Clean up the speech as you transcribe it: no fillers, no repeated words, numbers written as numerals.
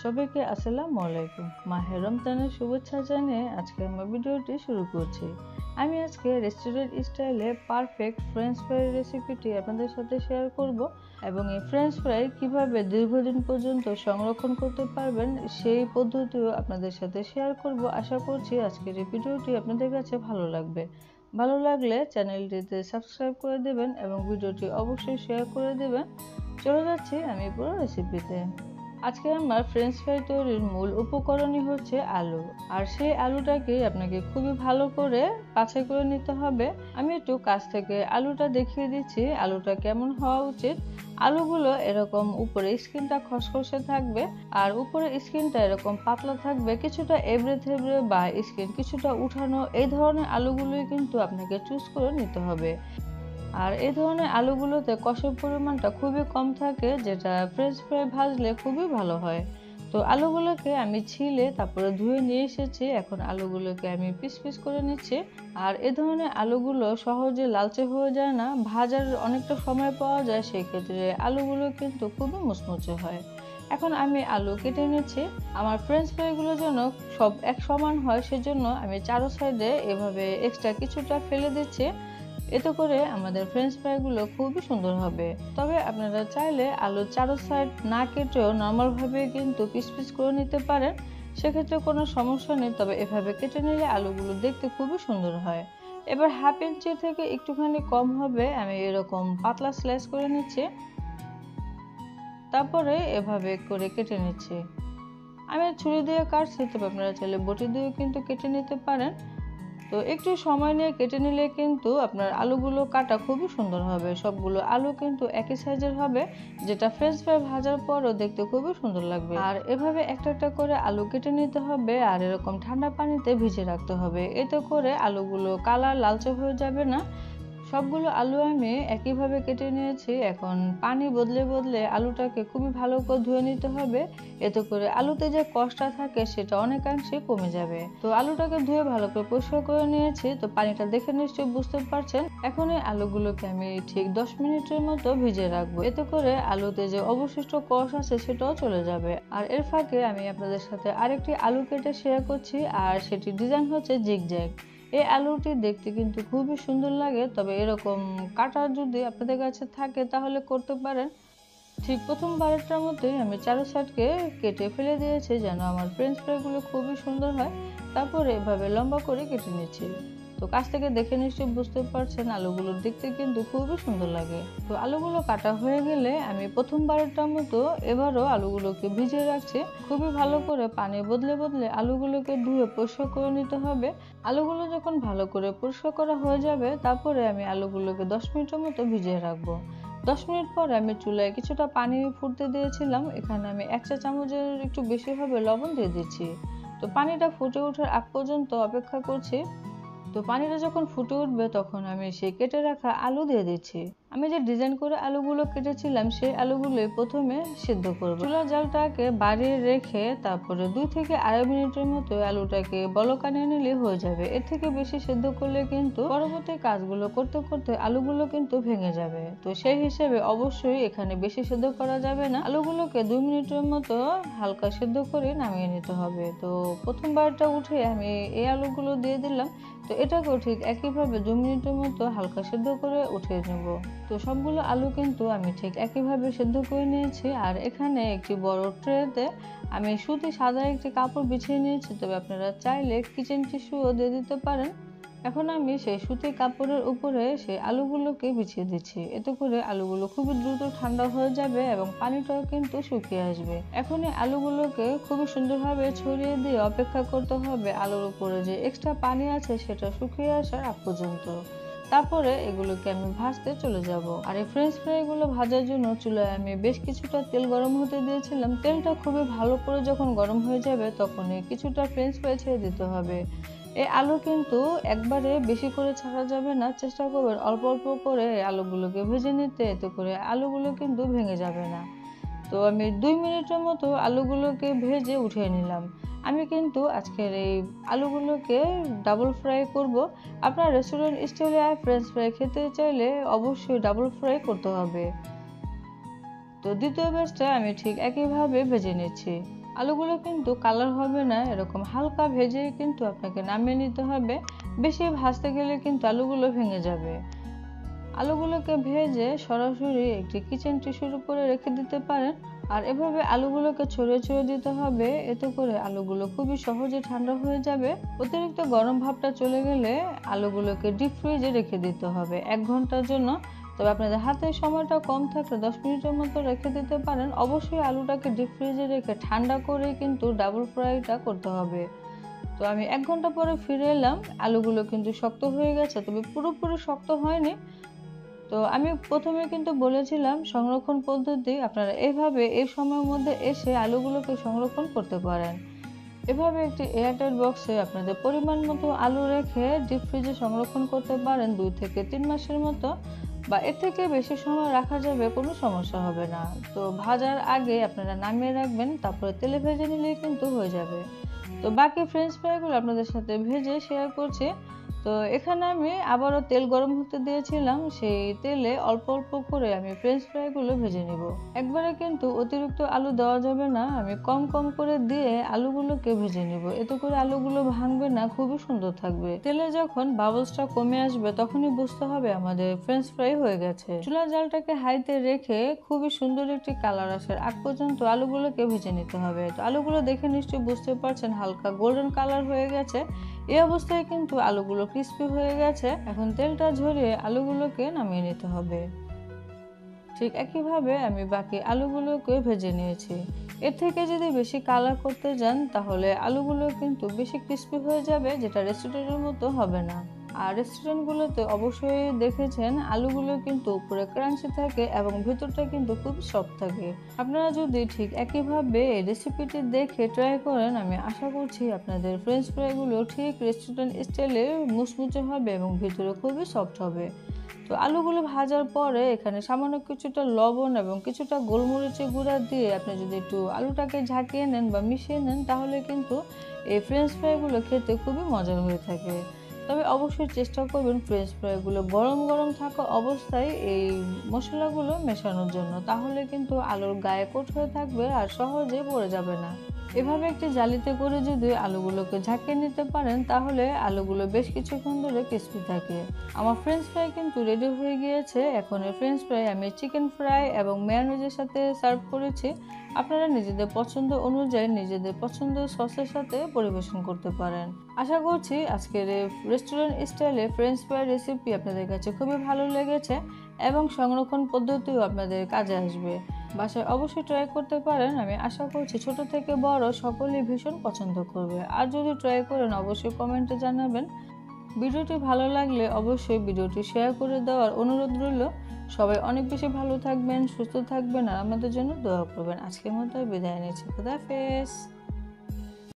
সবাইকে আসসালামু আলাইকুম। মাহে রমজানের শুভেচ্ছা জানিয়ে আজকে আমার ভিডিওটি শুরু করছি। আমি আজকে রেস্টুরেন্ট স্টাইলে পারফেক্ট ফ্রেঞ্চ ফ্রাই রেসিপিটি আপনাদের সাথে শেয়ার করব এবং এই ফ্রেঞ্চ ফ্রাই কিভাবে দীর্ঘদিন পর্যন্ত সংরক্ষণ করতে পারবেন সেই পদ্ধতিও আপনাদের সাথে শেয়ার করব। আশা করছি আজকের এই ভিডিওটি আপনাদের কাছে ভালো লাগবে। ভালো লাগলে চ্যানেলটিতে সাবস্ক্রাইব করে দেবেন এবং ভিডিওটি অবশ্যই শেয়ার করে দেবেন। চলে যাচ্ছি আমি পুরো রেসিপিতে। আজকে আমার ফ্রেঞ্চ ফ্রাই তৈরির মূল উপকরণই হচ্ছে আলু, আর সেই আলুটাকে আপনাকে খুবই ভালো করে বাছাই করে নিতে হবে। আমি একটু কাছ থেকে আলুটা দেখিয়ে দিচ্ছি আলুটা কেমন হওয়া উচিত। আলুগুলো এরকম উপরে স্কিনটা খসখসে থাকবে আর উপরে স্কিনটা এরকম পাতলা থাকবে, কিছুটা এবড়ে থেবড়ে বা স্কিন কিছুটা উঠানো, এই ধরনের আলুগুলোই কিন্তু আপনাকে চুজ করে নিতে হবে। আর এই ধরনের আলুগুলোতে কষের পরিমাণটা খুবই কম থাকে, যেটা ফ্রেঞ্চ ফ্রাই ভাজলে খুবই ভালো হয়। তো আলুগুলোকে আমি ছিলে তারপরে ধুয়ে নিয়ে এসেছি। এখন আলুগুলোকে আমি পিস পিস করে নিচ্ছি। আর এই ধরনের আলুগুলো সহজে লালচে হয়ে যায় না, ভাজার অনেকটা সময় পাওয়া যায়, সেই ক্ষেত্রে আলুগুলো কিন্তু খুবই মুচমুচে হয়। এখন আমি আলু কেটে নিচ্ছি। আমার ফ্রেঞ্চ ফ্রাইগুলো যেন সব এক সমান হয় সেজন্য আমি চারো সাইডে এভাবে এক্সট্রা কিছুটা ফেলে দিচ্ছি। এতে করে আমাদের ফ্রেঞ্চ ফ্রাইগুলো খুবই সুন্দর হবে। তবে আপনারা চাইলে আলুর চারো সাইড না কেটেও নর্মালভাবে কিন্তু পিস পিস করে নিতে পারেন, সেক্ষেত্রে কোনো সমস্যা নেই। তবে এভাবে কেটে নিলে আলুগুলো দেখতে খুবই সুন্দর হয়। এবার হাফ ইঞ্চি থেকে একটুখানি কম হবে আমি এরকম পাতলা স্লাইস করে নিচ্ছি, তারপরে এভাবে করে কেটে নিচ্ছি। আমি ছুরি দিয়ে কাটছি, তবে আপনারা চাইলে বটি দিয়েও কিন্তু কেটে নিতে পারেন। তো একটু সময় নিয়ে কেটে নিলে কিন্তু আপনার আলুগুলো কাটা খুবই সুন্দর হবে। সবগুলো আলু কিন্তু একই সাইজের হবে, যেটা ফ্রেঞ্চ ফ্রাই ভাজার পরও দেখতে খুবই সুন্দর লাগবে। আর এভাবে একটা একটা করে আলু কেটে নিতে হবে আর এরকম ঠান্ডা পানিতে ভিজে রাখতে হবে। এতে করে আলুগুলো কালার লালচে হয়ে যাবে না। সবগুলো আলু আমি একইভাবে কেটে নিয়েছি। এখন পানি বদলে বদলে আলুটাকে খুবই ভালো করে ধুয়ে নিতে হবে। এতে করে আলুতে যে কষটা থাকে সেটা অনেকাংশে কমে যাবে। তো আলুটাকে ধুয়ে ভালো করে পরিষ্কার করে নিয়েছি। তো পানিটা দেখে নিশ্চয়ই বুঝতে পারছেন। এখন এই আলুগুলোকে আমি ঠিক 10 মিনিটের মতো ভিজিয়ে রাখবো। এতে করে আলুতে যে অবশিষ্ট কষ আছে সেটাও চলে যাবে। আর এর ফাঁকে আমি আপনাদের সাথে আরেকটি আলু কেটে শেয়ার করছি, আর সেটি ডিজাইন হচ্ছে জিগজ্যাগ। এই আলুটি দেখতে কিন্তু খুবই সুন্দর লাগে, তবে এরকম কাটা যদি আপনাদের কাছে থাকে তাহলে করতে পারেন। ঠিক প্রথমবারেরটার মতোই আমি চারো সাইডকে কেটে ফেলে দিয়েছি যেন আমার ফ্রেঞ্চ ফ্রাইগুলো খুবই সুন্দর হয়। তারপরে এভাবে লম্বা করে কেটে নিচ্ছি। তো কাছ থেকে দেখে নিশ্চয়ই বুঝতে পারছেন আলুগুলো দেখতে কিন্তু খুবই সুন্দর লাগে। তো আলুগুলো কাটা হয়ে গেলে আমি প্রথমবারেরটার মতো এবারও আলুগুলোকে ভিজিয়ে রাখছি। খুবই ভালো করে পানি বদলে বদলে আলুগুলোকে ধুয়ে পরিষ্কার করে নিতে হবে। আলুগুলো যখন ভালো করে পরিষ্কার করা হয়ে যাবে তারপরে আমি আলুগুলোকে 10 মিনিটের মতো ভিজিয়ে রাখবো। 10 মিনিট পরে আমি চুলায় কিছুটা পানি ফুটতে দিয়েছিলাম। এখানে আমি 1 চা চামচের একটু বেশি হবে লবণ দিয়ে দিচ্ছি। তো পানিটা ফুটে ওঠার আগ পর্যন্ত অপেক্ষা করছি। তো পানিটা যখন ফুটে উঠবে তখন আমি সেই কেটে রাখা আলু দিয়ে দিচ্ছি। আমি যে ডিজাইন করে আলুগুলো কেটেছিলাম সেই আলুগুলোই প্রথমে সিদ্ধ করব। চুলার জালটাকে বাড়িয়ে রেখে তারপরে 2 থেকে 2.5 মিনিটের মতো আলুটাকে বলক আনিয়ে নিলে হয়ে যাবে। এর থেকে বেশি সিদ্ধ করলে কিন্তু পরবর্তী কাজগুলো করতে করতে আলুগুলো কিন্তু ভেঙে যাবে। তো সেই হিসেবে অবশ্যই এখানে বেশি সিদ্ধ করা যাবে না। আলুগুলোকে 2 মিনিটের মতো হালকা সিদ্ধ করে নামিয়ে নিতে হবে। তো প্রথমবারটা উঠে আমি এই আলুগুলো দিয়ে দিলাম। তো এটাকেও ঠিক একইভাবে 2 মিনিটের মতো হালকা সিদ্ধ করে উঠিয়ে নেব। তো সবগুলো আলু কিন্তু আমি ঠিক একইভাবে সিদ্ধ করে নিয়েছি। আর এখানে একটি বড় ট্রেতে আমি সুতি সাদা একটি কাপড় বিছিয়ে নিয়েছি, তবে আপনারা চাইলে কিচেন টিস্যুও দিয়ে দিতে পারেন। এখন আমি সেই সুতির কাপড়ের উপরে সেই আলুগুলোকে বিছিয়ে দিচ্ছি। এতে করে আলুগুলো খুবই দ্রুত ঠান্ডা হয়ে যাবে এবং পানিটাও কিন্তু শুকিয়ে আসবে। এখন এই আলুগুলোকে খুবই সুন্দরভাবে ছড়িয়ে দিয়ে অপেক্ষা করতে হবে আলুর উপরে যে এক্সট্রা পানি আছে সেটা শুকিয়ে আসার আগ পর্যন্ত। তারপরে এগুলোকে আমি ভাজতে চলে যাব। আর এই ফ্রেঞ্চ ফ্রাইগুলো ভাজার জন্য চুলায় আমি বেশ কিছুটা তেল গরম হতে দিয়েছিলাম। তেলটা খুবই ভালো করে যখন গরম হয়ে যাবে তখনই কিছুটা ফ্রেঞ্চ ফ্রাই ছেড়ে দিতে হবে। এই আলু কিন্তু একবারে বেশি করে ছাড়া যাবে না, চেষ্টা করবেন অল্প অল্প করে আলুগুলোকে ভেজে নিতে, এতে করে আলুগুলো কিন্তু ভেঙে যাবে না। তো আমি 2 মিনিটের মতো আলুগুলোকে ভেজে উঠিয়ে নিলাম। আমি কিন্তু আজকের এই আলুগুলোকে ডাবল ফ্রাই করব। আপনার রেস্টুরেন্ট স্টাইলে ফ্রেঞ্চ ফ্রাই খেতে চাইলে অবশ্যই ডাবল ফ্রাই করতে হবে। তো দ্বিতীয় ব্যাচটা আমি ঠিক একইভাবে ভেজে নিচ্ছি। আলুগুলো কিন্তু কালার হবে না, এরকম হালকা ভেজে কিন্তু আপনাকে নামিয়ে নিতে হবে। বেশি ভাজতে গেলে কিন্তু আলুগুলো ভেঙে যাবে। আলুগুলোকে ভেজে সরাসরি একটি কিচেন টিস্যুর উপরে রেখে দিতে পারেন। আর এভাবে আলুগুলোকে ছড়িয়ে ছড়িয়ে দিতে হবে, এতে করে আলুগুলো খুবই সহজে ঠান্ডা হয়ে যাবে। অতিরিক্ত গরম ভাবটা চলে গেলে আলুগুলোকে ডিপ ফ্রিজে রেখে দিতে হবে 1 ঘন্টার জন্য। তবে আপনাদের হাতে সময়টা কম থাকলে 10 মিনিটের মতো রেখে দিতে পারেন। অবশ্যই আলুটাকে ডিপ ফ্রিজে রেখে ঠান্ডা করে কিন্তু ডাবল ফ্রাইটা করতে হবে। তো আমি 1 ঘন্টা পরে ফিরে এলাম, আলুগুলো কিন্তু শক্ত হয়ে গেছে, তবে পুরোপুরি শক্ত হয়নি। তো আমি প্রথমে কিন্তু বলেছিলাম সংরক্ষণ পদ্ধতি, আপনারা এভাবে এই সময়ের মধ্যে এসে আলুগুলোকে সংরক্ষণ করতে পারেন। এভাবে একটি এয়ারটাইট বক্সে আপনাদের পরিমাণ মতো আলু রেখে ডিপ ফ্রিজে সংরক্ষণ করতে পারেন 2 থেকে 3 মাসের মতো, বা এর থেকে বেশি সময় রাখা যাবে, কোনো সমস্যা হবে না। তো ভাজার আগে আপনারা নামিয়ে রাখবেন, তারপরে তেলে ভেজে নিলেই কিন্তু হয়ে যাবে। তো বাকি ফ্রেঞ্চ ফ্রাইগুলো আপনাদের সাথে ভেজে শেয়ার করছি। তো এখানে আমি আবারও তেল গরম হতে দিয়েছিলাম, সেই তেলে অল্প অল্প করে আমি ফ্রেঞ্চ ফ্রাইগুলো ভেজে নিব। একবারে কিন্তু অতিরিক্ত আলু দেওয়া যাবে না, আমি কম কম করে দিয়ে আলুগুলোকে ভেজে নিব, এতে করে আলুগুলো ভাঙবে না, খুবই সুন্দর থাকবে। তেলে যখন বাবলসটা কমে আসবে তখনই বুঝতে হবে আমাদের ফ্রেঞ্চ ফ্রাই হয়ে গেছে। চুলার জালটাকে হাইতে রেখে খুবই সুন্দর একটি কালার আসার আগ পর্যন্ত আলুগুলোকে ভেজে নিতে হবে। তো আলুগুলো দেখে নিশ্চয়ই বুঝতে পারছেন হালকা গোল্ডেন কালার হয়ে গেছে। এই অবস্থায় কিন্তু আলুগুলো ক্রিস্পি হয়ে গেছে। এখন তেলটা ঝরিয়ে আলুগুলোকে নামিয়ে নিতে হবে। ঠিক একইভাবে আমি বাকি আলুগুলোকে ভেজে নিয়েছি। এর থেকে যদি বেশি কালার করতে যান তাহলে আলুগুলো কিন্তু বেশি ক্রিস্পি হয়ে যাবে, যেটা রেস্টুরেন্টের মতো হবে না। আর রেস্টুরেন্টগুলোতে অবশ্যই দেখেছেন আলুগুলো কিন্তু উপরে ক্রাঞ্চি থাকে এবং ভেতরটা কিন্তু খুব সফট থাকে। আপনারা যদি ঠিক একইভাবে এই রেসিপিটি দেখে ট্রাই করেন, আমি আশা করছি আপনাদের ফ্রেঞ্চ ফ্রাইগুলো ঠিক রেস্টুরেন্ট স্টাইলে মুচমুচে হবে এবং ভিতরে খুবই সফট হবে। তো আলুগুলো ভাজার পরে এখানে সামান্য কিছুটা লবণ এবং কিছুটা গোলমরিচের গুঁড়া দিয়ে আপনি যদি একটু আলুটাকে ঝাঁকিয়ে নেন বা মিশিয়ে নেন, তাহলে কিন্তু এই ফ্রেঞ্চ ফ্রাইগুলো খেতে খুবই মজার হয়ে থাকে। তবে অবশ্যই চেষ্টা করবেন ফ্রেঞ্চ ফ্রাইগুলো গরম গরম থাকা অবস্থায় এই মশলাগুলো মেশানোর জন্য, তাহলে কিন্তু আলুর গায়ে কোট হয়ে থাকবে আর সহজে পড়ে যাবে না। এভাবে একটি জালিতে করে যদি আলুগুলোকে ঝাঁকিয়ে নিতে পারেন, তাহলে আলুগুলো বেশ কিছুক্ষণ ধরে ক্রিস্পি থাকে। আমার ফ্রেঞ্চ ফ্রাই কিন্তু রেডি হয়ে গিয়েছে। এখন এই ফ্রেঞ্চ ফ্রাই আমি চিকেন ফ্রাই এবং মেয়োনেজের সাথে সার্ভ করেছি। আপনারা নিজেদের পছন্দ অনুযায়ী নিজেদের পছন্দের সসের সাথে পরিবেশন করতে পারেন। আশা করছি আজকের এই রেস্টুরেন্ট স্টাইলে ফ্রেঞ্চ ফ্রাই রেসিপি আপনাদের কাছে খুবই ভালো লেগেছে এবং সংরক্ষণ পদ্ধতিও আপনাদের কাজে আসবে। বাসায় অবশ্যই ট্রাই করতে পারেন। আমি আশা করছি ছোট থেকে বড় সকলেই ভীষণ পছন্দ করবে। আর যদি ট্রাই করেন অবশ্যই কমেন্টে জানাবেন। ভিডিওটি ভালো লাগলে অবশ্যই ভিডিওটি শেয়ার করে দেওয়ার অনুরোধ রইল। সবাই অনেক বেশি ভালো থাকবেন, সুস্থ থাকবেন আর আমাদের জন্য দোয়া করবেন। আজকের মতো বিদায় নিচ্ছি। খোদা হাফেজ।